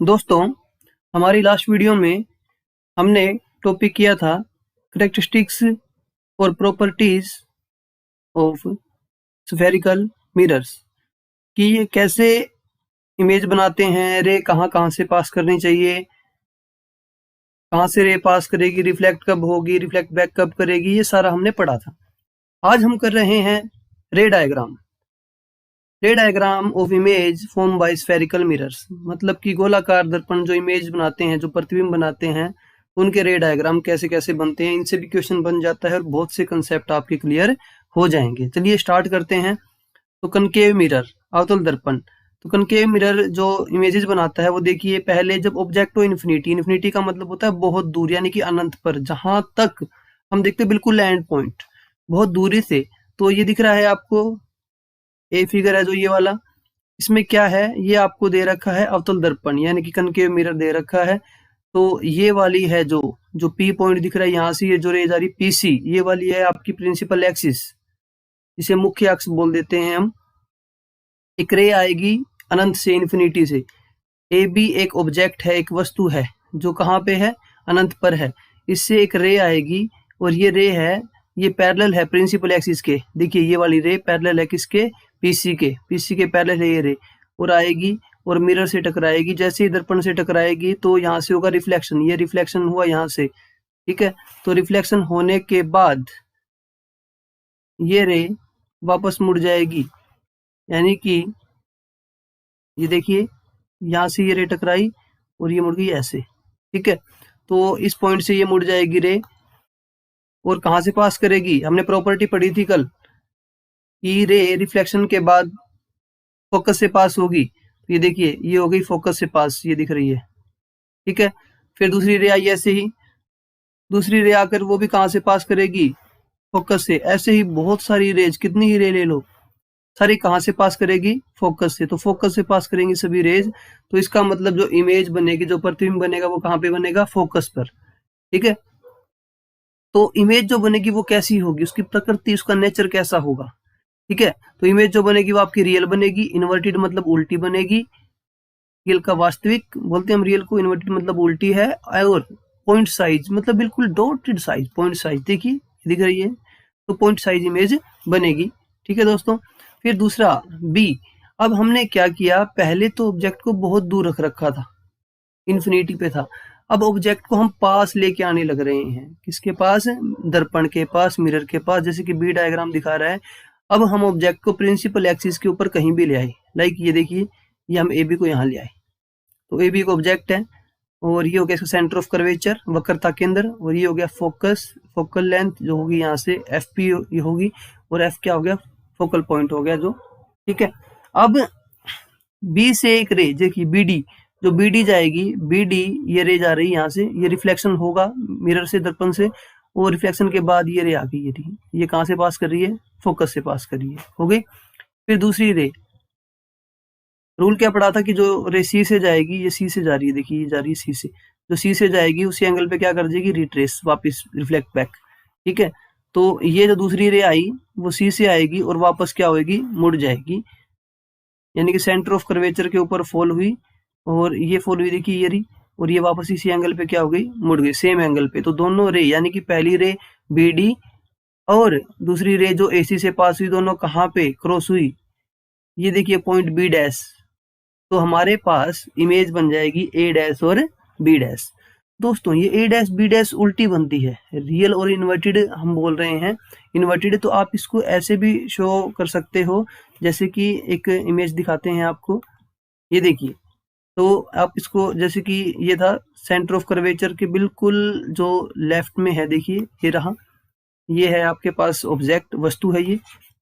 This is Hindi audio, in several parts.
दोस्तों, हमारी लास्ट वीडियो में हमने टॉपिक किया था करेक्टरिस्टिक्स और प्रॉपर्टीज ऑफ स्फेरिकल मिरर्स कि ये कैसे इमेज बनाते हैं, रे कहाँ कहाँ से पास करनी चाहिए, कहाँ से रे पास करेगी, रिफ्लेक्ट कब होगी, रिफ्लेक्ट बैक कब करेगी, ये सारा हमने पढ़ा था। आज हम कर रहे हैं रे diagram of image form by spherical mirrors. मतलब कि गोलाकार दर्पण जो इमेज बनाते हैं, जो प्रतिबिंब बनाते हैं, उनके रे डायग्राम कैसे कैसे बनते हैं, इनसे भी क्वेश्चन बन जाता है और बहुत से कंसेप्ट आपके क्लियर हो जाएंगे। चलिए स्टार्ट करते हैं। तो कनकेव मिरर, अवतल दर्पण। तो कनकेव मिरर जो इमेजेस बनाता है वो देखिए, पहले जब ऑब्जेक्ट हो इन्फिनिटी का मतलब होता है बहुत दूर, यानी कि अनंत पर, जहां तक हम देखते हैं बिल्कुल एंड पॉइंट, बहुत दूरी से। तो ये दिख रहा है आपको, ए फिगर है जो ये वाला, इसमें क्या है, ये आपको दे रखा है अवतल दर्पण यानी कि कनकेव मिरर दे रखा है। तो ये वाली है जो जो पी पॉइंट दिख रहा है यहाँ से, ये जो रे जा रही पीसी, ये वाली है आपकी प्रिंसिपल एक्सिस, जिसे मुख्य अक्ष बोल देते हैं हम। एक रे आएगी अनंत से, इन्फिनिटी से। ए बी एक ऑब्जेक्ट है, एक वस्तु है जो कहाँ पे है, अनंत पर है। इससे एक रे आएगी और ये रे है, ये पैरेलल है प्रिंसिपल एक्सिस के। देखिए ये वाली रे पैरेलल है किसके, पीसी के पैरेलल है ये रे, और आएगी और मिरर से टकराएगी। जैसे ही दर्पण से टकराएगी तो यहाँ से होगा रिफ्लेक्शन, ये रिफ्लेक्शन हुआ यहाँ से, ठीक है। तो रिफ्लेक्शन होने के बाद ये रे वापस मुड़ जाएगी, यानी कि ये देखिए यहाँ से ये रे टकराई और ये मुड़ गई ऐसे, ठीक है। तो इस पॉइंट से ये मुड़ जाएगी रे, और कहाँ से पास करेगी, हमने प्रॉपर्टी पढ़ी थी कल कि रे रिफ्लेक्शन के बाद फोकस से पास होगी। तो ये देखिए ये हो गई फोकस से पास, ये दिख रही है, ठीक है। फिर दूसरी रे आई ऐसे ही, दूसरी रे आकर वो भी कहाँ से पास करेगी, फोकस से। ऐसे ही बहुत सारी रेज, कितनी ही रे ले लो, सारी कहाँ से पास करेगी, फोकस से। तो फोकस से पास करेंगी सभी रेज। तो इसका मतलब जो इमेज बनेगी, जो प्रतिबिंब बनेगा, वो कहाँ पे बनेगा, फोकस पर, ठीक है। तो इमेज जो बनेगी वो कैसी होगी, उसकी प्रकृति, उसका नेचर कैसा होगा, ठीक है। तो इमेज जो बनेगी वो आपकी रियल बनेगी, इन्वर्टेड मतलब उल्टी बनेगी। रियल का वास्तविक बोलते हैं हम रियल को, इन्वर्टेड मतलब उल्टी है। और पॉइंट साइज मतलब बिल्कुल डॉटेड साइज, पॉइंट साइज देखिए दिख रही है, तो पॉइंट साइज इमेज बनेगी, ठीक है दोस्तों। फिर दूसरा बी, अब हमने क्या किया, पहले तो ऑब्जेक्ट को बहुत दूर रख रखा था, इन्फिनिटी पे था। अब ऑब्जेक्ट को हम पास लेके आने लग रहे हैं, किसके पास, दर्पण के पास, मिरर के पास, जैसे कि बी डायग्राम दिखा रहा है। अब हम ऑब्जेक्ट को प्रिंसिपल एक्सिस के ऊपर कहीं भी ले आए, लाइक ये देखिए, ये हम ए बी को यहाँ ले आए। तो ए बी एक ऑब्जेक्ट है, और ये हो गया इसका सेंटर ऑफ कर्वेचर, वक्रता केंद्र, और ये हो गया फोकस, फोकल लेंथ जो होगी यहाँ से एफ पी ये होगी, और एफ क्या हो गया, फोकल पॉइंट हो गया जो, ठीक है। अब बी से एक रे देखिए बी डी, जो बी डी जाएगी, बी डी ये रे जा रही है यहाँ से, ये रिफ्लेक्शन होगा मिरर से, दर्पण से, और रिफ्लेक्शन के बाद ये रे आ गई, ये कहाँ से पास कर रही है, फोकस से पास कर रही है, हो गई। फिर दूसरी रे, रूल क्या पढ़ा था कि जो रे सी से जाएगी, ये सी से जा रही है, देखिए ये जा रही है सी से, जो सी से जाएगी उसी एंगल पे क्या कर जाएगी, रिट्रेस, वापस रिफ्लेक्ट बैक, ठीक है। तो ये जो दूसरी रे आई वो सी से आएगी और वापस क्या होगी, मुड़ जाएगी, यानी कि सेंटर ऑफ कर्वेचर के ऊपर फॉल हुई, और ये फॉल हुई देखिए ये रही, और ये वापस इसी एंगल पे क्या हो गई, मुड़ गई सेम एंगल पे। तो दोनों रे, यानी कि पहली रे बी डी और दूसरी रे जो एसी से पास हुई, दोनों कहाँ पे क्रॉस हुई, ये देखिए पॉइंट बी डैश। तो हमारे पास इमेज बन जाएगी ए डैश और बी डैश। दोस्तों ये ए डैश बी डैश उल्टी बनती है, रियल और इन्वर्टेड हम बोल रहे हैं। इन्वर्टेड तो आप इसको ऐसे भी शो कर सकते हो, जैसे कि एक इमेज दिखाते हैं आपको, ये देखिए। तो आप इसको, जैसे कि ये था सेंटर ऑफ कर्वेचर के बिल्कुल जो लेफ्ट में है, देखिए ये रहा, ये है आपके पास ऑब्जेक्ट, वस्तु है ये,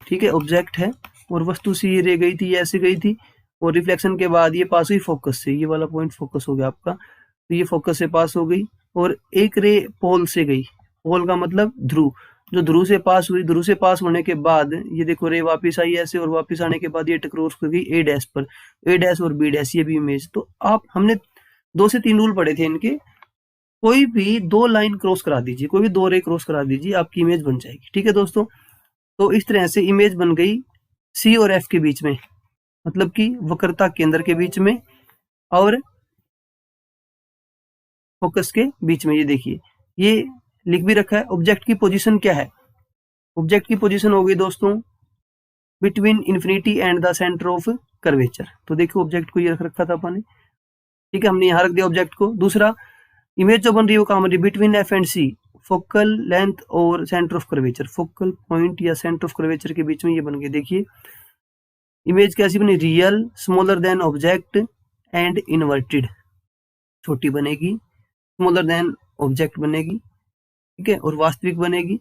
ठीक है, ऑब्जेक्ट है, और वस्तु से ये रे गई थी, ये ऐसे गई थी, और रिफ्लेक्शन के बाद ये पास हुई फोकस से, ये वाला पॉइंट फोकस हो गया आपका। तो ये फोकस से पास हो गई, और एक रे पोल से गई, पोल का मतलब ध्रुव, जो ध्रुव से पास हुई, ध्रुव से पास होने के बाद ये देखो रे वापस आई ऐसे, और वापस आने के बाद ये क्रॉस कर गई ए डैश पर, ए डैश और बी डैश, ये भी इमेज। तो आप, हमने 2 से 3 रूल पढ़े थे इनके, कोई भी 2 लाइन क्रॉस करा दीजिए, कोई भी 2 रे क्रॉस करा दीजिए, आपकी इमेज बन जाएगी, ठीक है दोस्तों। तो इस तरह से इमेज बन गई सी और एफ के बीच में, मतलब कि वक्रता केंद्र के बीच में, और फोकस के बीच में। ये देखिए, ये लिख भी रखा है। ऑब्जेक्ट की पोजीशन क्या है? ऑब्जेक्ट की पोजीशन हो गई दोस्तों between infinity and the centre of curvature. तो देखो ऑब्जेक्ट को ये रख रखा था अपन ने, ठीक है, हमने यहाँ रख दिया ऑब्जेक्ट को। दूसरा, इमेज जो बन रही है वो कहाँ बन रही है? Between F and C, focal length और centre of curvature, focal point या सेंटर ऑफ कर्वेचर के बीच में ये बन गई। देखिए इमेज कैसी बनी? Real, smaller than object and inverted. छोटी बनेगी, स्मॉलर देन ऑब्जेक्ट बनेगी, ठीक है, और वास्तविक बनेगी,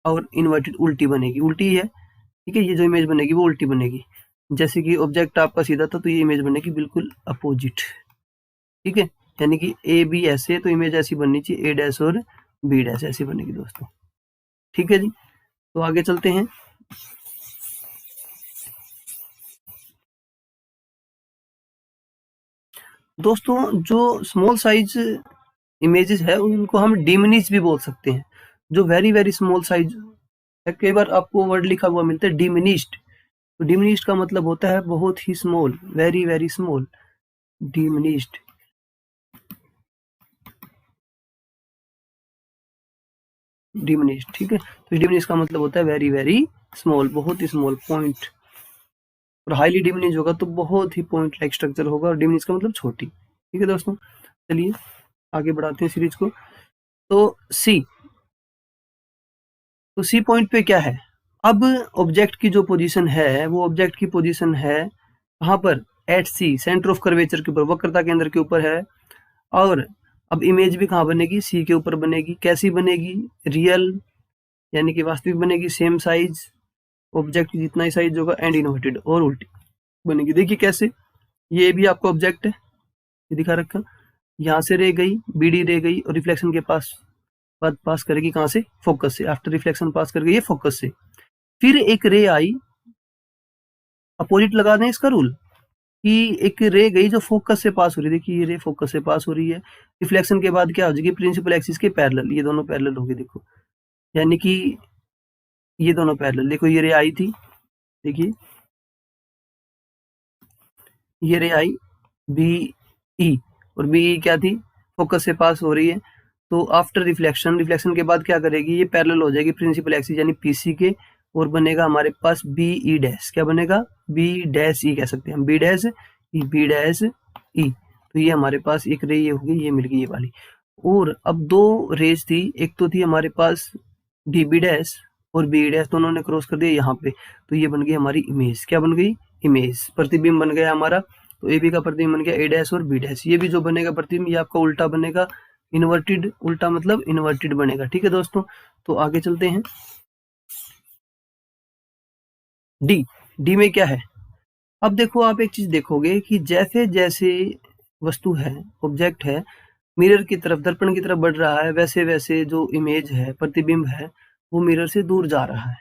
और इन्वर्टेड उल्टी बनेगी। उल्टी है, ठीक है, ये जो इमेज बनेगी वो उल्टी बनेगी। जैसे कि ऑब्जेक्ट आपका सीधा था तो ये इमेज बनेगी बिल्कुल अपोजिट, ठीक है, यानी कि ए बी ऐसे, तो इमेज ऐसी बननी चाहिए, ए डैश और बी डैश ऐसी बनेगी दोस्तों, ठीक है जी। तो आगे चलते हैं। दोस्तों जो स्मॉल साइज इमेजेस है उनको हम डिमिनिश भी बोल सकते हैं। जो वेरी वेरी स्मॉल साइज, कई बार आपको वर्ड लिखा हुआ मिलता है डिमिनिश्ड, तो डिमिनिश्ड का मतलब होता है बहुत ही small, very very small, diminished. Diminished, ठीक है, तो डिमिनिश का मतलब होता है वेरी वेरी स्मॉल, बहुत ही स्मॉल पॉइंट। और हाईली डिमिनिश होगा तो बहुत ही पॉइंट लाइक स्ट्रक्चर होगा, और डिमिनिश का मतलब छोटी, ठीक है दोस्तों। चलिए आगे बढ़ाते हैं सीरीज को। तो सी, तो सी पॉइंट पे क्या है? अब ऑब्जेक्ट की जो पोजीशन है वो ऑब्जेक्ट की पोजीशन है कहाँ पर? At C, centre of curvature के ऊपर, वक्रता केंद्र के ऊपर है। और अब इमेज भी कहाँ बनेगी? सी के ऊपर बनेगी। कैसी बनेगी? रियल, यानी कि वास्तविक बनेगी, सेम साइज, ऑब्जेक्ट जितना ही साइज होगा, एंड इन्वर्टेड और उल्टी बनेगी। देखिए कैसे, ये भी आपका ऑब्जेक्ट है, ये दिखा रखा, यहाँ से रे गई, बीडी रे गई और रिफ्लेक्शन के पास करेगी कहाँ से? फोकस से। आफ्टर रिफ्लेक्शन पास कर गई है फोकस से। फिर एक रे आई, अपोजिट लगा दें इसका रूल, कि एक रे गई जो फोकस से पास हो रही है। देखिए ये रे फोकस से पास हो रही है, रिफ्लेक्शन के बाद क्या हो जाएगी? प्रिंसिपल एक्सिस के पैरेलल, ये दोनों पैरेलल हो गए देखो, यानी कि ये दोनों पैरेलल। देखो ये रे आई थी, देखिए ये रे आई बी ई, और बी ई क्या थी? फोकस से पास हो रही है। तो आफ्टर रिफ्लेक्शन, रिफ्लेक्शन के बाद क्या करेगी? ये पैरेलल हो जाएगी प्रिंसिपल एक्सिस यानी पीसी के, और बनेगा हमारे पास बी ई डैश। क्या बनेगा? बी डैश ई कह सकते हैं हम, B dash E, B dash E. तो ये हमारे पास एक रे ये होगी, ये मिल गई ये वाली। और अब दो रेज थी, एक तो थी हमारे पास डी बी डैश और बी डैश, दोनों ने क्रॉस कर दिया यहाँ पे, तो ये बन गई हमारी इमेज। क्या बन गई? इमेज, प्रतिबिंब बन गया हमारा। तो ए बी का प्रतिबिंब बन गया ए डैश और बी डैश। ये भी जो बनेगा प्रतिबिंब, ये आपका उल्टा बनेगा, इन्वर्टेड, उल्टा मतलब इन्वर्टेड बनेगा, ठीक है दोस्तों। तो आगे चलते हैं। डी, डी में क्या है? अब देखो आप एक चीज देखोगे कि जैसे जैसे वस्तु है, ऑब्जेक्ट है, मिरर की तरफ, दर्पण की तरफ बढ़ रहा है, वैसे वैसे जो इमेज है, प्रतिबिंब है, वो मिरर से दूर जा रहा है।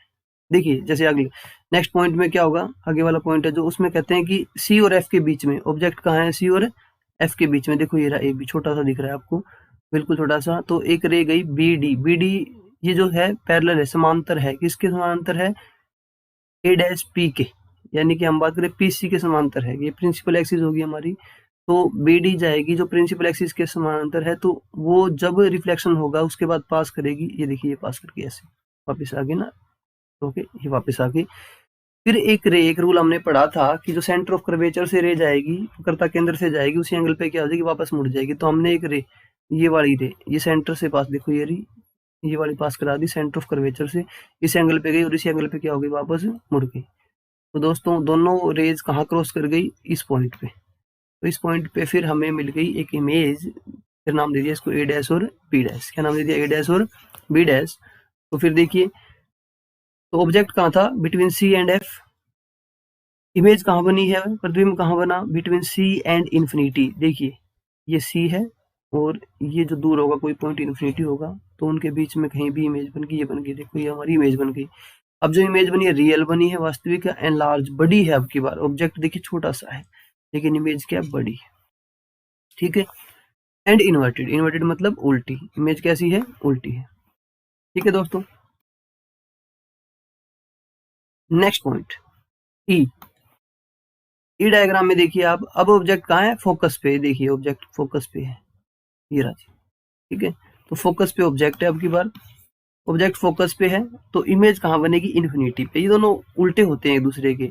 देखिए जैसे अगले नेक्स्ट पॉइंट में क्या होगा, आगे वाला पॉइंट है जो उसमें कहते हैं कि सी और एफ के बीच में, ऑब्जेक्ट कहाँ है? सी और एफ के बीच में। देखो ये रहा, ए बी छोटा सा दिख रहा है आपको, बिल्कुल छोटा सा। तो एक रे गई बी डी, बी डी ये जो है पैरेलल है, समांतर है, किसके समांतर है? ए डैश पी के, यानी कि हम बात करें पीसी के समांतर है, ये प्रिंसिपल एक्सिस होगी हमारी। तो बी डी जाएगी जो प्रिंसिपल एक्सिस के समांतर है, तो वो जब रिफ्लेक्शन होगा उसके बाद पास करेगी, ये देखिए ये पास करके ऐसे वापस आ गई ना, ओके, ये वापस आ गई। फिर एक रे, एक रूल हमने पढ़ा था कि जो सेंटर ऑफ कर्वेचर से रे जाएगी, वक्रता केंद्र से जाएगी, उसी एंगल पे क्या हो जाएगी? वापस मुड़ जाएगी। तो हमने एक रे, ये वाली रे, ये सेंटर से पास, देखो ये री, ये वाली पास करा दी सेंटर ऑफ कर्वेचर से, इस एंगल पे गई और इसी एंगल पे क्या हो गई? वापस मुड़ गई। तो दोस्तों दोनों रेज कहाँ क्रॉस कर गई? इस पॉइंट पे। तो इस पॉइंट पे फिर हमें मिल गई एक इमेज, फिर नाम दे दिया इसको ए डैश और बी डैश। क्या नाम दे दिया? ए डैश और बी डैश। तो फिर देखिए, तो ऑब्जेक्ट कहाँ था? Between C and F. Image कहाँ बनी है? प्रतिबिंब कहाँ बना? Between C and infinity. देखिए ये सी है और ये जो दूर होगा कोई पॉइंट इन्फिनिटी होगा, तो उनके बीच में कहीं भी इमेज बन गई, ये बन गई, देखो ये हमारी इमेज बन गई। अब जो इमेज बनी है रियल बनी है, वास्तविक है, एंड लार्ज, बड़ी है। अब की बार ऑब्जेक्ट देखिए छोटा सा है लेकिन इमेज क्या? बड़ी है, ठीक है। एंड इन्वर्टेड, इन्वर्टेड मतलब उल्टी, इमेज कैसी है? उल्टी है, ठीक है दोस्तों। नेक्स्ट पॉइंट ई, ई डायग्राम में देखिए आप, अब ऑब्जेक्ट कहाँ है? फोकस पे। देखिए ऑब्जेक्ट फोकस पे है, ये रहा जी, ठीक है। तो फोकस पे ऑब्जेक्ट है, अब की बार ऑब्जेक्ट फोकस पे है तो इमेज कहाँ बनेगी, इन्फिनिटी पे। ये दोनों उल्टे होते हैं एक दूसरे के।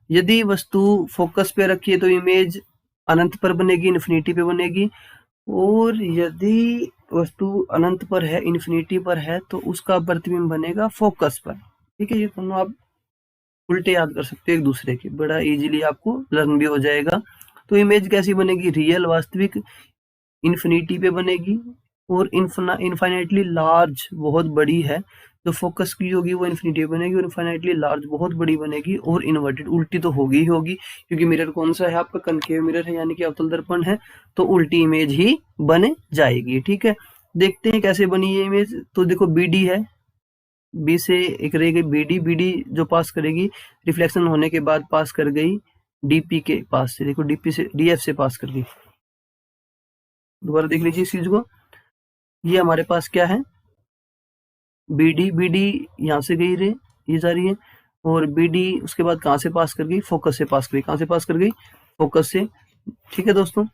यदि वस्तु फोकस पे रखी है तो इमेज अनंत पर बनेगी, इन्फिनिटी पे बनेगी। और यदि वस्तु अनंत पर है, इन्फिनिटी पर है, तो उसका प्रतिबिंब बनेगा फोकस पर। ठीक है, ये दोनों आप उल्टे याद कर सकते हो एक दूसरे के, बड़ा इजीली आपको लर्न भी हो जाएगा। तो इमेज कैसी बनेगी, रियल वास्तविक इन्फिनिटी पे बनेगी, और इनफाइनाइटली लार्ज बहुत बड़ी है, जो फोकस की होगी वो इन्फिनिटी पे बनेगी, और इनफाइनाइटली लार्ज बहुत बड़ी बनेगी, और इन्वर्टेड उल्टी तो होगी ही होगी, क्योंकि मिरर कौन सा है आपका, कनकेव मिरर है, यानी कि अवतल दर्पण है, तो उल्टी इमेज ही बन जाएगी। ठीक है, देखते हैं कैसे बनी ये इमेज। तो देखो बीडी है, बी से एक रह गई बीडी, बीडी जो पास करेगी रिफ्लेक्शन होने के बाद पास कर गई डीपी के पास से, देखो डीपी से डीएफ से पास कर गई। दोबारा देख लीजिए इस चीज को, ये हमारे पास क्या है, बीडी, बीडी यहाँ से गई रे, ये जा रही है, और बीडी उसके बाद कहाँ से पास कर गई, फोकस से पास कर गई। कहाँ से पास कर गई, फोकस से। ठीक है दोस्तों,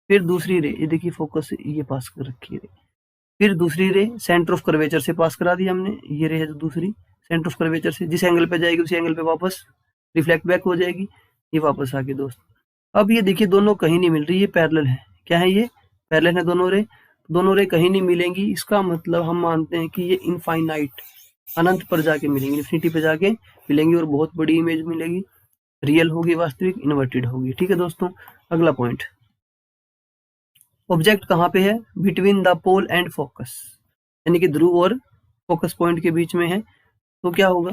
फिर दूसरी रे, ये देखिए फोकस से ये पास कर रखी है, फिर दूसरी रे सेंटर ऑफ कर्वेचर से पास करा दी हमने, ये रे है जो दूसरी सेंटर ऑफ कर्वेचर से, जिस एंगल पे जाएगी उसी एंगल पे वापस रिफ्लेक्ट बैक हो जाएगी, ये वापस आ गई दोस्त। अब ये देखिए दोनों कहीं नहीं मिल रही, ये पैरेलल है, क्या है ये, पैरेलल है दोनों रे कहीं नहीं मिलेंगी। इसका मतलब हम मानते हैं कि ये इनफाइनाइट अनंत पर जाके मिलेंगी, इन्फिनिटी पे जाके मिलेंगी, और बहुत बड़ी इमेज मिलेगी, रियल होगी, वास्तविक, इन्वर्टेड होगी। ठीक है दोस्तों, अगला पॉइंट, ऑब्जेक्ट कहाँ पे है, between the pole and focus, यानी कि ध्रुव और फोकस पॉइंट के बीच में है। तो क्या होगा,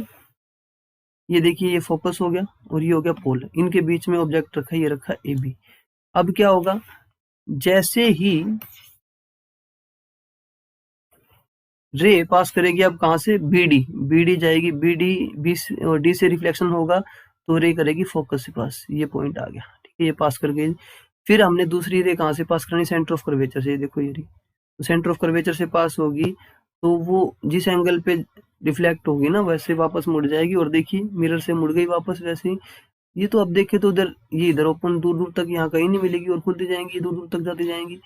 ये देखिए ये फोकस हो गया और ये हो गया पोल, इनके बीच में ऑब्जेक्ट रखा, ये रखा ए बी। अब क्या होगा, जैसे ही रे पास करेगी, अब कहाँ से, बीडी, बीडी जाएगी, बीडी बी और डी से रिफ्लेक्शन होगा, तो रे करेगी फोकस से पास, ये पॉइंट आ गया। ठीक है, ये पास कर गई। फिर हमने दूसरी रे कहाँ से पास करनी, सेंटर ऑफ कर्वेचर से, देखो ये रे, तो सेंटर ऑफ कर्वेचर से पास होगी, तो वो जिस एंगल पे रिफ्लेक्ट होगी ना वैसे वापस मुड़ जाएगी, और देखिए मिरर से मुड़ गई वापस वैसे ही। ये तो अब देखे तो उधर, ये इधर ओपन दूर दूर तक यहाँ कहीं नहीं मिलेगी, और खुलती जाएंगी, दूर दूर तक जाती जाएंगी,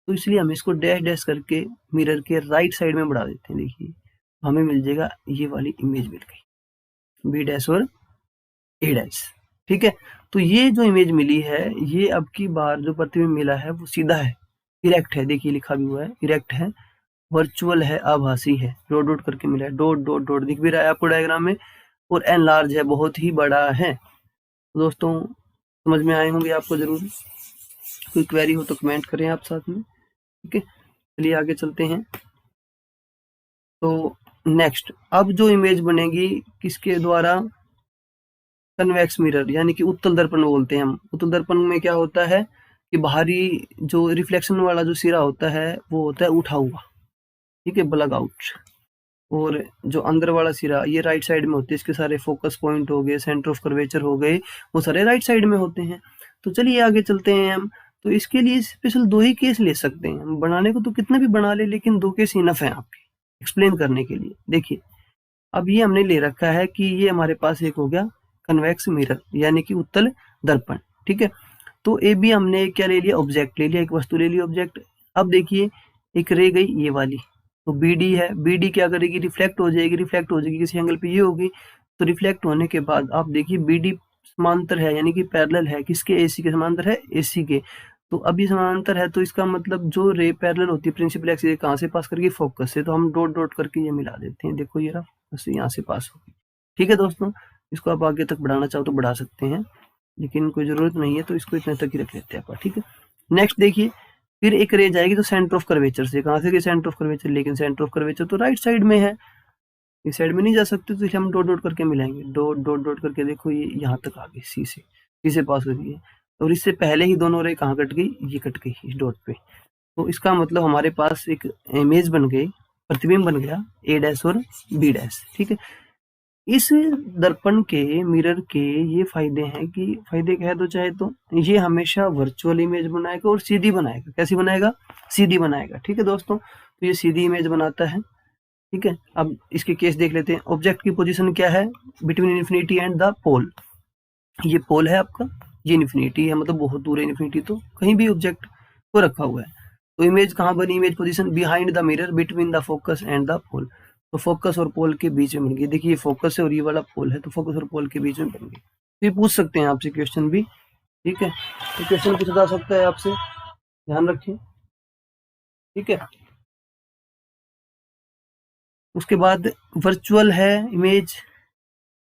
तो इसलिए हम इसको डैश डैश करके मिरर के राइट साइड में बढ़ा देते हैं। देखिए हमें मिल जाएगा, ये वाली इमेज मिल गई, बी डैश और ए डैश। ठीक है, तो ये जो इमेज मिली है, ये अब की बार जो प्रतिबिंब मिला है वो सीधा है, इरेक्ट है, देखिए लिखा भी हुआ है, इरेक्ट है, वर्चुअल है, आभासी है, डॉट डॉट करके मिला है, डॉट डॉट डॉट दिख भी रहा है आपको डायग्राम में, और एन लार्ज है, बहुत ही बड़ा है। दोस्तों समझ में आए होंगे आपको जरूर, कोई क्वेरी हो तो कमेंट करें आप साथ में। ठीक है, चलिए आगे चलते हैं। तो नेक्स्ट, अब जो इमेज बनेगी किसके द्वारा, कन्वेक्स मिरर, यानी कि उत्तल दर्पण बोलते हैं हम। उत्तल दर्पण में क्या होता है कि बाहरी जो रिफ्लेक्शन वाला जो सिरा होता है वो होता है उठा हुआ, ठीक है, ब्लग आउट, और जो अंदर वाला सिरा ये राइट साइड में होते हैं, इसके सारे फोकस पॉइंट हो गए, सेंटर ऑफ कर्वेचर हो गए, वो सारे राइट साइड में होते हैं। तो चलिए आगे चलते हैं हम। तो इसके लिए स्पेशल 2 ही केस ले सकते हैं हम, बनाने को तो कितने भी बना ले, लेकिन 2 केस इनफ है आपके एक्सप्लेन करने के लिए। देखिए अब ये हमने ले रखा है कि ये हमारे पास एक हो गया कन्वेक्स मिरर, यानी कि उत्तल दर्पण। ठीक है, तो ए बी हमने क्या ले लिया, ऑब्जेक्ट ले लिया, एक वस्तु ले ली ऑब्जेक्ट। अब देखिए एक रह गई ये वाली, तो बी डी है, बी डी क्या करेगी, रिफ्लेक्ट हो जाएगी, रिफ्लेक्ट हो जाएगी किसी एंगल पे, ये होगी, तो रिफ्लेक्ट होने के बाद आप देखिए बी डी समांतर है, यानी कि पैरेलल है, किसके, एसी के समांतर है, एसी के। तो अभी समांतर है, तो इसका मतलब जो रे पैरेलल होती है प्रिंसिपल एक्सिस, ये कहाँ से पास करके, फोकस से, तो हम डॉट डॉट करके ये मिला देते हैं, देखो ये रहा, बस यहाँ से पास होगी। ठीक है दोस्तों, इसको आप आगे तक बढ़ाना चाहो तो बढ़ा सकते हैं, लेकिन कोई जरूरत नहीं है, तो इसको इतने तक ही रख लेते हैं आप। ठीक है, नेक्स्ट देखिए, फिर एक रे जाएगी तो सेंटर ऑफ कर्वेचर से, कहाँ से गई, सेंटर ऑफ कर्वेचर, लेकिन सेंटर ऑफ कर्वेचर तो राइट साइड में है, इस साइड में नहीं जा सकते, तो हम डॉट डॉट करके मिलाएंगे, डॉट डॉट डॉट करके, देखो ये यहाँ तक आ गई, सी से पास हो गई है, और इससे पहले ही दोनों रे कहाँ कट गई, ये कट गई इस डॉट पे। तो इसका मतलब हमारे पास एक इमेज बन गई, प्रतिबिंब बन गया ए डैश और बी डैश। ठीक है, इस दर्पण के, मिरर के ये फायदे हैं कि, फायदे कह दो चाहे तो, ये हमेशा वर्चुअल इमेज बनाएगा और सीधी बनाएगा। कैसी बनाएगा, सीधी बनाएगा। ठीक है दोस्तों, तो ये सीधी इमेज बनाता है। ठीक है, अब इसके केस देख लेते हैं। ऑब्जेक्ट की पोजीशन क्या है, बिटवीन इन्फिनिटी एंड द पोल, ये पोल है आपका, ये इन्फिनिटी है, मतलब बहुत दूर है इन्फिनिटी, तो कहीं भी ऑब्जेक्ट को रखा हुआ है। तो इमेज कहाँ बनी, image position behind the mirror between the focus and the pole. तो फोकस और पोल के बीच में बन गई। देखिए ये फोकस है और ये वाला पोल है, तो फोकस और पोल के बीच में बन गई। तो ये पूछ सकते हैं आपसे क्वेश्चन भी, ठीक है, तो क्वेश्चन पूछा जा सकता है आपसे, ध्यान रखिए, ठीक है। उसके बाद वर्चुअल है इमेज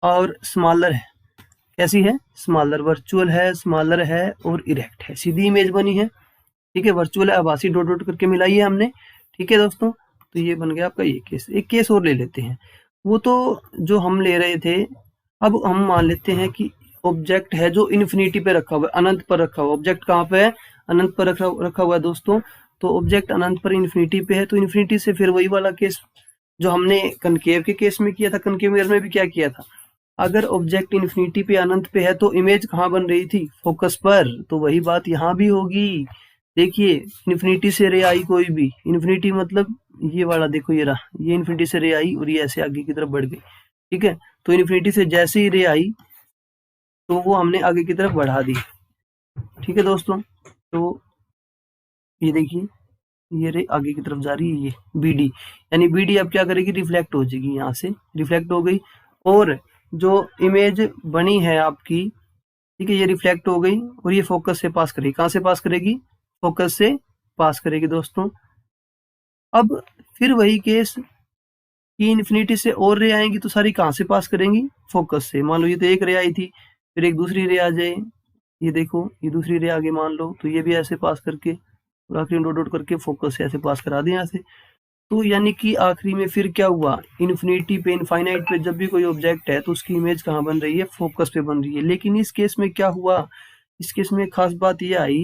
और स्मॉलर है, कैसी है, स्मॉलर, वर्चुअल है, स्मॉलर है और इरेक्ट है, सीधी इमेज बनी है, ठीक है। वर्चुअल है, आभासी डॉट डॉट करके मिलाई है हमने, ठीक है दोस्तों। तो ये बन गया आपका ये केस। एक केस और ले लेते हैं, वो तो जो हम ले रहे थे, अब हम मान लेते हैं कि ऑब्जेक्ट है जो इन्फिनिटी पे रखा हुआ है, अनंत पर रखा हुआ। ऑब्जेक्ट कहाँ पे है, अनंत पर रखा हुआ है दोस्तों। तो ऑब्जेक्ट अनंत पर इन्फिनिटी पे है, तो इन्फिनिटी से फिर वही वाला केस जो हमने कनकेव के केस में किया था, कनकेव मिरर में भी क्या किया था, अगर ऑब्जेक्ट इन्फिनिटी पे अनंत पे है तो इमेज कहाँ बन रही थी, फोकस पर। तो वही बात यहाँ भी होगी। देखिए इन्फिनिटी से रे आई कोई भी, इन्फिनिटी मतलब ये वाला, देखो ये रहा, ये इन्फिनिटी से रे आई और ये ऐसे आगे की तरफ बढ़ गई, ठीक है। तो इन्फिनिटी से जैसे ही रे आई तो वो हमने आगे की तरफ बढ़ा दी, ठीक है दोस्तों। तो ये देखिए ये रे आगे की तरफ जा रही है, ये बीडी, यानी बीडी अब क्या करेगी, रिफ्लेक्ट हो जाएगी, यहाँ से रिफ्लेक्ट हो गई और जो इमेज बनी है आपकी, ठीक है, ये रिफ्लेक्ट हो गई और ये फोकस से पास करेगी। कहाँ से पास करेगी, फोकस से पास करेगी दोस्तों। अब फिर वही केस कि इन्फिनिटी से और रे आएंगी तो सारी कहाँ से पास करेंगी, फोकस से। मान लो ये तो एक रे आई थी, फिर एक दूसरी रे आ जाए, ये देखो ये दूसरी रे आगे मान लो, तो ये भी ऐसे पास करके और आखिरी डॉट डॉट करके फोकस से ऐसे पास करा दें यहाँ से। तो यानी कि आखिरी में फिर क्या हुआ, इन्फिनिटी पे, इनफाइनाइट पे जब भी कोई ऑब्जेक्ट है तो उसकी इमेज कहाँ बन रही है, फोकस पे बन रही है। लेकिन इस केस में क्या हुआ, इस केस में खास बात ये आई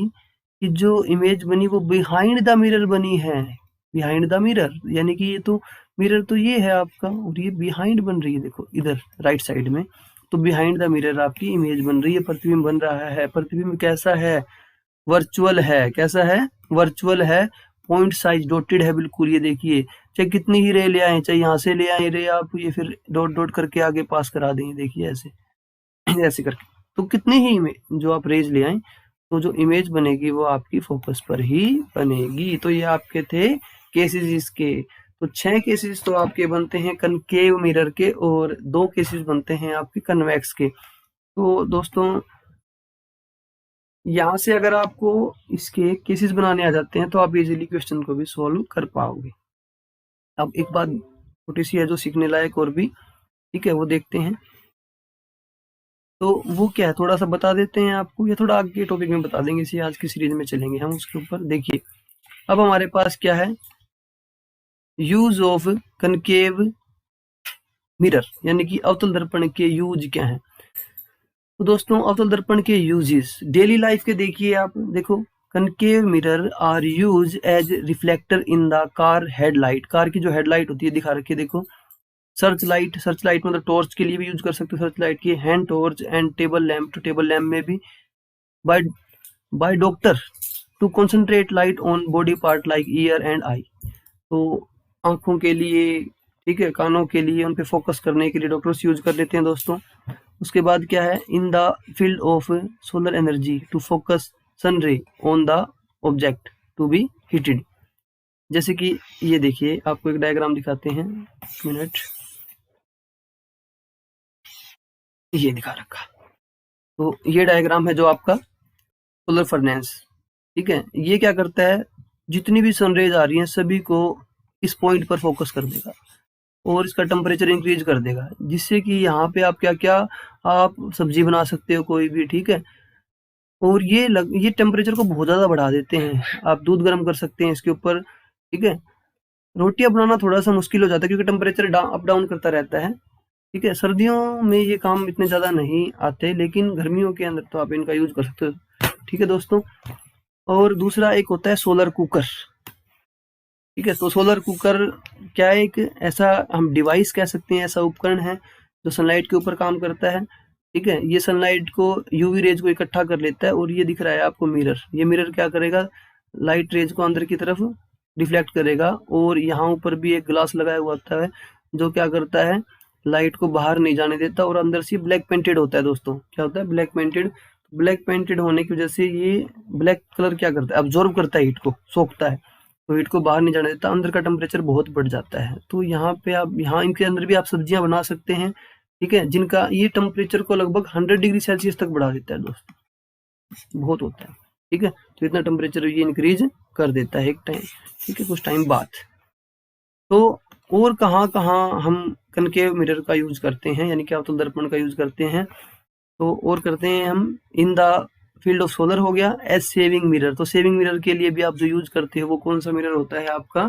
कि जो इमेज बनी वो बिहाइंड द मिरर बनी है, बिहाइंड द मिरर, यानी कि ये तो मिरर तो ये है आपका और ये बिहाइंड बन रही है, देखो इधर राइट साइड में। तो बिहाइंड द मिरर आपकी इमेज बन रही है, प्रतिबिंब बन रहा है। प्रतिबिंब कैसा है, वर्चुअल है, कैसा है, वर्चुअल है, पॉइंट साइज डॉटेड है बिल्कुल। ये देखिए चाहे कितनी ही रे ले आए, चाहे यहाँ से ले आए रे आप, ये फिर डॉट डॉट करके आगे पास करा देंगे, देखिए ऐसे ऐसे करके। तो कितने ही जो आप रेज ले आए तो जो इमेज बनेगी वो आपकी फोकस पर ही बनेगी। तो ये आपके थे केसेस इसके। तो 6 केसेस तो आपके बनते हैं कनकेव मिरर के और 2 केसेस बनते हैं आपके कन्वेक्स के। तो दोस्तों यहाँ से अगर आपको इसके केसेस बनाने आ जाते हैं तो आप इजीली क्वेश्चन को भी सॉल्व कर पाओगे। अब एक बात छोटी सी है जो सीखने लायक और भी, ठीक है, वो देखते हैं। तो वो क्या है, थोड़ा सा बता देते हैं आपको, या थोड़ा आगे के टॉपिक में बता देंगे, इसी आज की सीरीज में चलेंगे हम उसके ऊपर। देखिए अब हमारे पास क्या है, यूज ऑफ कनकेव मिरर, यानी कि अवतल दर्पण के यूज क्या है। तो दोस्तों अवतल दर्पण के यूजेस डेली लाइफ के देखिए आप, देखो concave mirror are use as reflector in the car headlight. Car की जो हेडलाइट होती है दिखा रखी है, देखो सर्च लाइट, सर्च लाइट मतलब टॉर्च के लिए भी यूज कर सकते हो सर्च लाइट की, hand torch and table lamp, तो टेबल लैम्प में भी, by doctor to concentrate light on body part like ear and eye. तो आंखों के लिए, ठीक है, कानों के लिए, उन पे फोकस करने के लिए डॉक्टर्स यूज कर लेते हैं दोस्तों। उसके बाद क्या है, in the field of solar energy to focus sun ray on the object to be heated. जैसे कि ये देखिए आपको एक डायग्राम दिखाते हैं, मिनट, ये दिखा रखा। तो ये डायग्राम है जो आपका सोलर फर्नेस, ठीक है। ये क्या करता है, जितनी भी सनरेज आ रही हैं सभी को इस पॉइंट पर फोकस कर देगा और इसका टेम्परेचर इंक्रीज कर देगा, जिससे कि यहाँ पे आप क्या क्या आप सब्जी बना सकते हो कोई भी, ठीक है। और ये टेम्परेचर को बहुत ज़्यादा बढ़ा देते हैं। आप दूध गर्म कर सकते हैं इसके ऊपर, ठीक है। रोटियां बनाना थोड़ा सा मुश्किल हो जाता है क्योंकि टेम्परेचर अप डाउन करता रहता है, ठीक है। सर्दियों में ये काम इतने ज़्यादा नहीं आते, लेकिन गर्मियों के अंदर तो आप इनका यूज कर सकते हो, ठीक है दोस्तों। और दूसरा एक होता है सोलर कुकर, ठीक है। तो सोलर कुकर क्या है, एक ऐसा हम डिवाइस कह सकते हैं, ऐसा उपकरण है जो सनलाइट के ऊपर काम करता है, ठीक है। ये सनलाइट को, यूवी रेज को इकट्ठा कर लेता है और ये दिख रहा है आपको मिरर। ये मिरर क्या करेगा, लाइट रेज को अंदर की तरफ रिफ्लेक्ट करेगा और यहाँ ऊपर भी एक ग्लास लगाया हुआ होता है जो क्या करता है, लाइट को बाहर नहीं जाने देता और अंदर से ब्लैक पेंटेड होता है दोस्तों। क्या होता है, ब्लैक पेंटेड। ब्लैक पेंटेड होने की वजह से ये ब्लैक कलर क्या करता है, अब्जॉर्ब करता है हीट को, सोखता है। तो हीट को बाहर नहीं जाने देता, अंदर का टेम्परेचर बहुत बढ़ जाता है। तो यहाँ पे आप इनके अंदर भी आप सब्जियां बना सकते हैं, ठीक है, जिनका ये टेम्परेचर को लगभग 100 डिग्री सेल्सियस तक बढ़ा देता है दोस्तों, बहुत होता है, ठीक है। तो इतना टेम्परेचर ये इंक्रीज कर देता है एक टाइम, ठीक है, कुछ टाइम बाद। तो और कहाँ कहाँ हम कनकेव मिरर का यूज करते हैं, यानी कि अवतल दर्पण का यूज करते हैं, तो और करते हैं हम इन द फील्ड ऑफ सोलर हो गया एज सेविंग मिरर। तो सेविंग मिरर के लिए भी आप जो यूज करते हो वो कौन सा मिरर होता है, आपका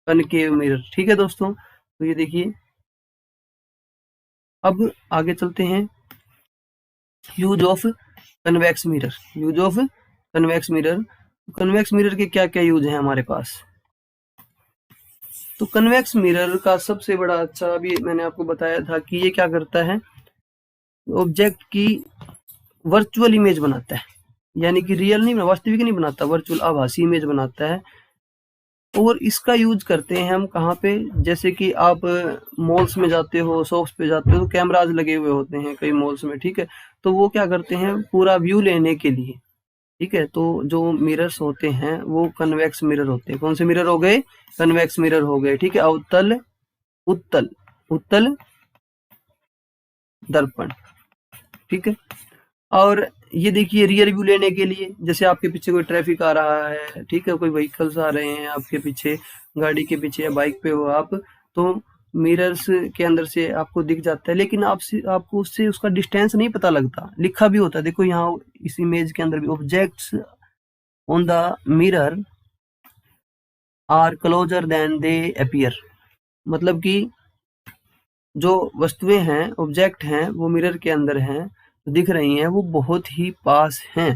कनकेव मिरर, ठीक है दोस्तों। तो ये देखिए, अब आगे चलते हैं, use of convex mirror. Use of convex mirror, convex mirror के क्या क्या यूज है हमारे पास। तो कन्वेक्स मिरर का सबसे बड़ा अच्छा, अभी मैंने आपको बताया था कि ये क्या करता है, ऑब्जेक्ट की वर्चुअल इमेज बनाता है, यानी कि रियल नहीं, वास्तविक नहीं बनाता, वर्चुअल आभासी इमेज बनाता है। और इसका यूज करते हैं हम कहाँ पे, जैसे कि आप मॉल्स में जाते हो, शॉप्स पे जाते हो, तो कैमराज लगे हुए होते हैं कई मॉल्स में, ठीक है। तो वो क्या करते हैं, पूरा व्यू लेने के लिए, ठीक है, तो जो मिरर्स होते हैं वो कन्वेक्स मिरर होते हैं। कौन से मिरर हो गए, कन्वेक्स मिरर हो गए, ठीक है। अवतल, उत्तल, उत्तल दर्पण, ठीक है। और ये देखिए रियर व्यू लेने के लिए, जैसे आपके पीछे कोई ट्रैफिक आ रहा है, ठीक है, कोई व्हीकल्स आ रहे हैं आपके पीछे, गाड़ी के पीछे या बाइक पे हो आप, तो मिरर्स के अंदर से आपको दिख जाता है, लेकिन आपको उससे उसका डिस्टेंस नहीं पता लगता, लिखा भी होता है, देखो यहाँ इस इमेज के अंदर भी, objects on the mirror are closer than they appear. मतलब कि जो वस्तुएं हैं, ऑब्जेक्ट हैं, वो मिरर के अंदर हैं, दिख रही हैं, वो बहुत ही पास हैं,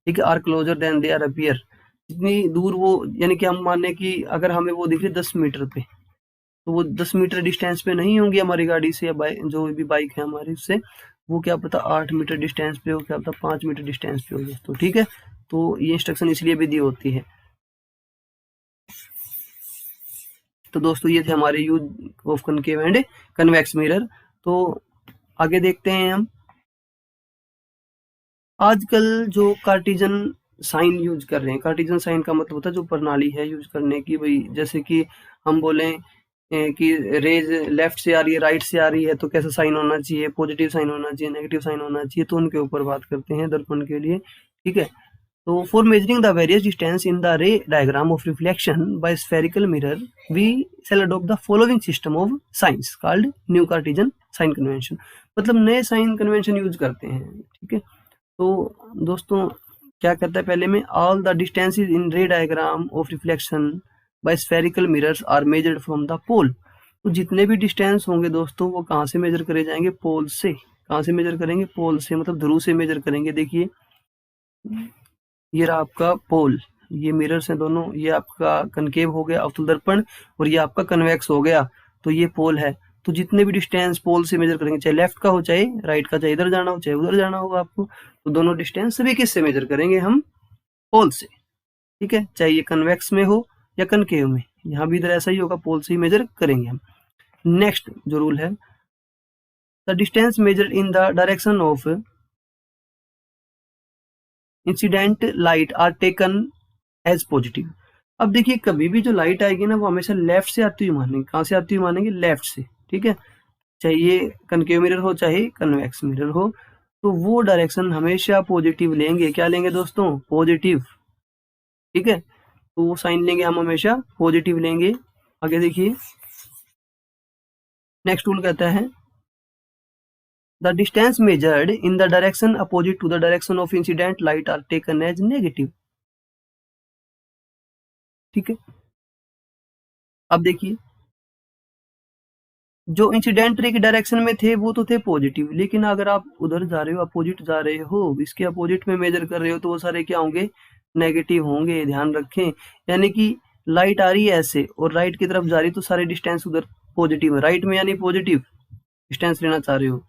ठीक है। Are closer than they are appear, जितनी दूर वो, यानी कि हम माने कि अगर हमें वो दिख रही 10 मीटर पे, तो वो 10 मीटर डिस्टेंस पे नहीं होंगी हमारी गाड़ी से या जो भी बाइक है हमारी, उससे वो क्या पता 8 मीटर डिस्टेंस पे हो, क्या पता 5 मीटर डिस्टेंस पे हो दोस्तों, ठीक है। तो ये इंस्ट्रक्शन इसलिए भी दी होती है। तो दोस्तों ये थे हमारे use of concave and convex mirror. तो आगे देखते हैं हम, आजकल जो कार्टिजन साइन यूज कर रहे हैं, कार्टिजन साइन का मतलब होता है जो प्रणाली है यूज करने की, भाई जैसे कि हम बोले कि रेज लेफ्ट से आ रही है, राइट से आ रही है, तो कैसा साइन होना चाहिए, पॉजिटिव साइन होना चाहिए, नेगेटिव साइन होना चाहिए, तो उनके ऊपर बात करते हैं दर्पण के लिए, ठीक है। तो for measuring the various distance in the ray diagram of reflection by spherical mirror we shall adopt the following system of science called new Cartesian sign convention. मतलब नए साइन कन्वेंशन यूज करते हैं, ठीक है। तो दोस्तों क्या करता है, पहले में all the distances in ray diagram of reflection by spherical mirrors are measured from the pole. तो जितने भी डिस्टेंस होंगे दोस्तों वो कहाँ से मेजर करे जाएंगे, पोल से। कहाँ से मेजर करेंगे, पोल से, मतलब ध्रुव से मेजर करेंगे। देखिए ये रहा आपका पोल, ये मिरर्स हैं दोनों, ये आपका कनकेव हो गया अवतल दर्पण, और ये आपका कन्वेक्स हो गया, तो ये पोल है। तो जितने भी डिस्टेंस पोल से मेजर करेंगे, चाहे लेफ्ट का हो, चाहे राइट का, चाहे इधर जाना हो, चाहे उधर जाना होगा आपको, तो दोनों डिस्टेंस सभी किससे मेजर करेंगे हम, पोल से, ठीक है। चाहे ये कन्वेक्स में हो या कनकेव में, यहाँ भी इधर ऐसा ही होगा, पोल से ही मेजर करेंगे हम। नेक्स्ट जो रूल है, the distance measured in the direction of incident light are taken as positive. अब देखिए कभी भी जो लाइट आएगी ना वो हमेशा लेफ्ट से आती हुई मानेंगे। कहाँ से आती हुई मानेंगे, लेफ्ट से, ठीक है। चाहे ये कनकेव मिरर हो चाहे कन्वेक्स मिरर हो, तो वो डायरेक्शन हमेशा पॉजिटिव लेंगे। क्या लेंगे दोस्तों, पॉजिटिव, ठीक है। तो वो साइन लेंगे हम हमेशा पॉजिटिव लेंगे। आगे देखिए नेक्स्ट रूल कहता है, the distance measured in the direction opposite to the direction of incident light are taken as negative, ठीक है। अब देखिए जो इंसिडेंट रे के डायरेक्शन में थे वो तो थे पॉजिटिव, लेकिन अगर आप उधर जा रहे हो, अपोजिट जा रहे हो, इसके अपोजिट में मेजर कर रहे हो, तो वो सारे क्या होंगे, नेगेटिव होंगे, ध्यान रखें। यानी कि लाइट आ रही है ऐसे और राइट की तरफ जा रही है, तो सारे डिस्टेंस उधर पॉजिटिव है, राइट में यानी पॉजिटिव डिस्टेंस लेना चाह रहे हो।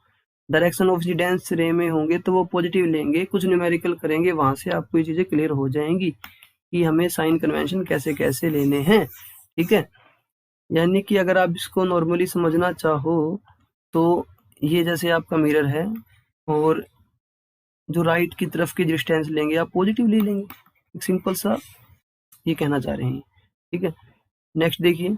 डायरेक्शन ऑफ इंसिडेंस रे में होंगे तो वो पॉजिटिव लेंगे, कुछ न्यूमेरिकल करेंगे, वहां से आपको ये चीजें क्लियर हो जाएंगी कि हमें साइन कन्वेंशन कैसे कैसे लेने हैं, ठीक है। यानी कि अगर आप इसको नॉर्मली समझना चाहो तो ये जैसे आपका मिरर है और जो राइट की तरफ की डिस्टेंस लेंगे आप पॉजिटिव ले लेंगे, एक सिंपल सा ये कहना चाह रहे हैं, ठीक है, नेक्स्ट देखिए,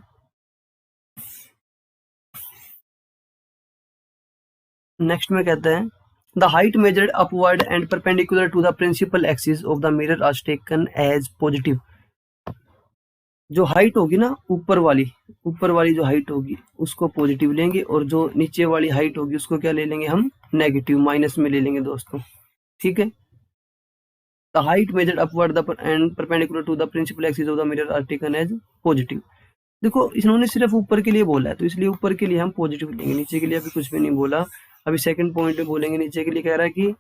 नेक्स्ट में कहता है the height measured upward and perpendicular to the principal axis of the mirror are taken as positive. जो हाइट होगी ना ऊपर वाली जो हाइट होगी उसको पॉजिटिव लेंगे, और जो नीचे वाली हाइट होगी उसको क्या ले लेंगे हम, नेगेटिव, माइनस में ले लेंगे दोस्तों। ठीक है, the height measured upward and perpendicular to the principal axis of the mirror are taken as positive. देखो इन्होंने सिर्फ ऊपर के लिए बोला है तो इसलिए ऊपर के लिए हम पॉजिटिव लेंगे, नीचे के लिए अभी कुछ भी नहीं बोला। अभी सेकंड पॉइंट में बोलेंगे, नीचे के लिए कह रहा है कि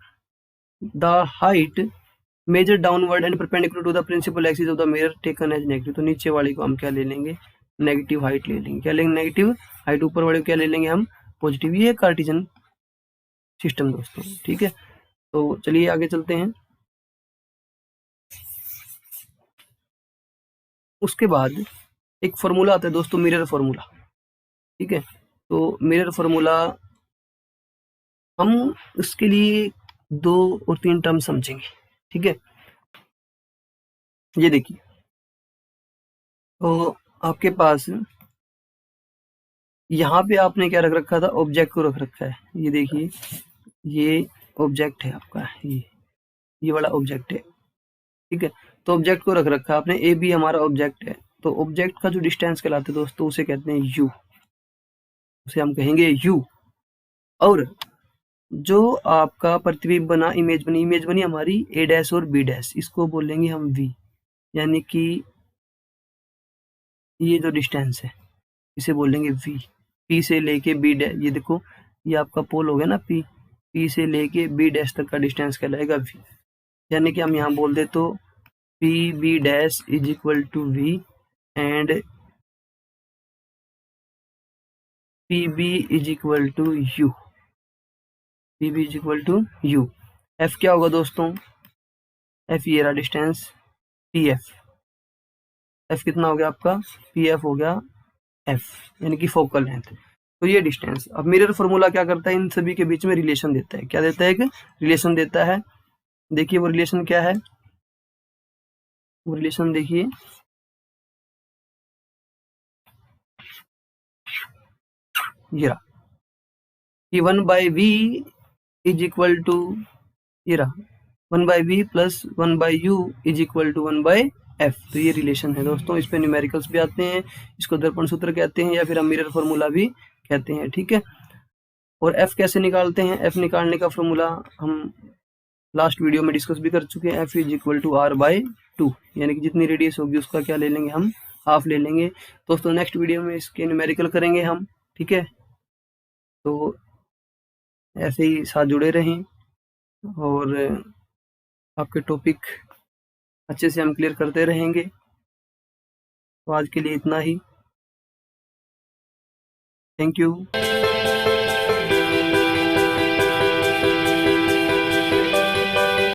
the height measure downward and perpendicular to the principal axis of the mirror taken as negative. तो नीचे वाली को हम क्या ले लेंगे, नेगेटिव हाइट ले लेंगे। क्या लेंगे, नेगेटिव हाइट। ऊपर वाले को क्या ले लेंगे हम, पॉजिटिव। ये है कार्टेशियन सिस्टम दोस्तों। ठीक है, तो चलिए आगे चलते हैं। उसके बाद एक फॉर्मूला आता है दोस्तों, मिरर फॉर्मूला। ठीक है, तो मिरर फॉर्मूला हम उसके लिए 2 और 3 टर्म समझेंगे। ठीक है, ये देखिए, तो आपके पास यहाँ पे आपने क्या रख रखा था, ऑब्जेक्ट को रख रखा है। ये देखिए, ये ऑब्जेक्ट है आपका, ये वाला ऑब्जेक्ट है। ठीक है, तो ऑब्जेक्ट को रख रखा है आपने, ए बी हमारा ऑब्जेक्ट है। तो ऑब्जेक्ट का जो डिस्टेंस कहलाता है दोस्तों उसे कहते हैं यू, उसे हम कहेंगे यू। और जो आपका प्रतिबिंब बना, इमेज बनी हमारी ए डैश और बी डैश, इसको बोलेंगे हम वी। यानी कि ये जो डिस्टेंस है इसे बोलेंगे वी। पी से लेके बी डैश, ये देखो ये आपका पोल हो गया ना पी, पी से लेके बी डैश तक का डिस्टेंस कहलाएगा वी। यानी कि हम यहाँ बोल दे तो P B dash is equal to v and P B is equal to u. P B is equal to u. F क्या होगा दोस्तों, एफ ये रहा डिस्टेंस पी एफ। एफ कितना हो गया आपका, पी एफ हो गया एफ, यानी कि फोकल लेंथ। तो ये डिस्टेंस। अब मिरर फॉर्मूला क्या करता है, इन सभी के बीच में रिलेशन देता है। क्या देता है, एक रिलेशन देता है। देखिए वो रिलेशन क्या है, वो रिलेशन देखिए, ये रहा कि 1/v इज इक्वल टू, ये रहा 1/v plus 1/u is equal to 1/f। तो ये रिलेशन है दोस्तों। इस पे न्यूमेरिकल्स भी आते हैं, इसको दर्पण सूत्र कहते हैं या फिर हम मिरर फॉर्मूला भी कहते हैं। ठीक है, और f कैसे निकालते हैं, f निकालने का फॉर्मूला हम लास्ट वीडियो में डिस्कस भी कर चुके हैं। f is equal to r/2, यानी कि जितनी रेडियस होगी उसका क्या ले लेंगे हम, हाफ ले लेंगे। दोस्तों नेक्स्ट वीडियो में इसके न्यूमेरिकल करेंगे हम। ठीक है, तो ऐसे ही साथ जुड़े रहें और आपके टॉपिक अच्छे से हम क्लियर करते रहेंगे। तो आज के लिए इतना ही, थैंक यू।